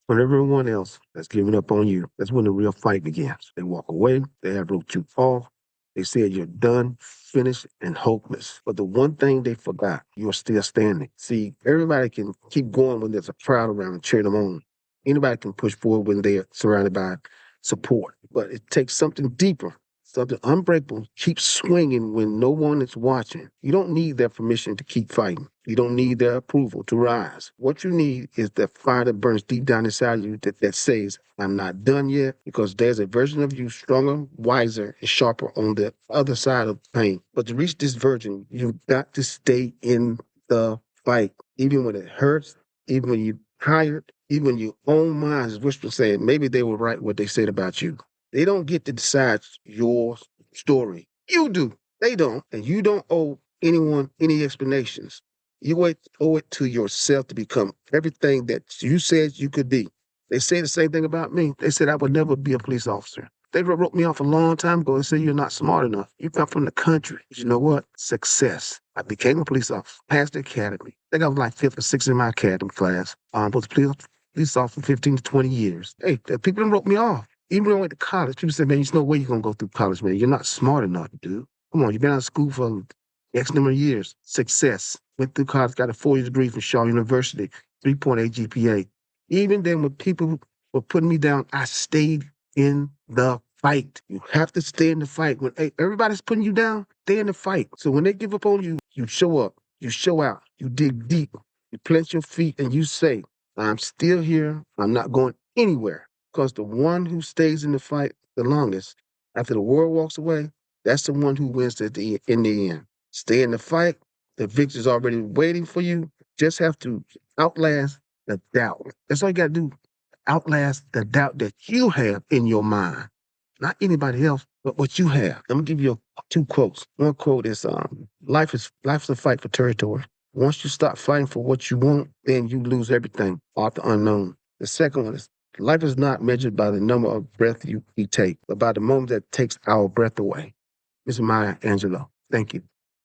When everyone else has given up on you, that's when the real fight begins. They walk away, they have wrote you off, they said you're done, finished, and hopeless. But the one thing they forgot, you're still standing. See, everybody can keep going when there's a crowd around and cheer them on. Anybody can push forward when they're surrounded by support. But it takes something deeper, something unbreakable. Keep swinging when no one is watching. You don't need their permission to keep fighting. You don't need their approval to rise. What you need is the fire that burns deep down inside you that says, I'm not done yet, because there's a version of you stronger, wiser, and sharper on the other side of pain. But to reach this version, you've got to stay in the fight, even when it hurts, even when you're tired, even when your own mind is whispering saying, maybe they were right what they said about you. They don't get to decide your story. You do. They don't. And you don't owe anyone any explanations. Owe it to yourself to become everything that you said you could be. They say the same thing about me. They said I would never be a police officer. They wrote me off a long time ago and said you're not smart enough. You come from the country. But you know what? Success. I became a police officer, passed the academy. I think I was like fifth or sixth in my academy class. Was a police officer for 15 to 20 years. Hey, the people wrote me off. Even when I went to college, people said, man, there's no way you're going to go through college, man. You're not smart enough, dude. Come on, you've been out of school for X number of years. Success. Went through college, got a 4-year degree from Shaw University, 3.8 GPA. Even then, when people were putting me down, I stayed in the fight. You have to stay in the fight. When everybody's putting you down, stay in the fight. So when they give up on you, you show up, you show out, you dig deep, you plant your feet, and you say, I'm still here. I'm not going anywhere. Because the one who stays in the fight the longest, after the world walks away, that's the one who wins in the end. Stay in the fight. The victory's already waiting for you. Just have to outlast the doubt. That's all you got to do. Outlast the doubt that you have in your mind. Not anybody else, but what you have. I'm gonna give you two quotes. One quote is life's a fight for territory. Once you stop fighting for what you want, then you lose everything off the unknown. The second one is life is not measured by the number of breath we take, but by the moment that takes our breath away. This is Maya Angelou. Thank you.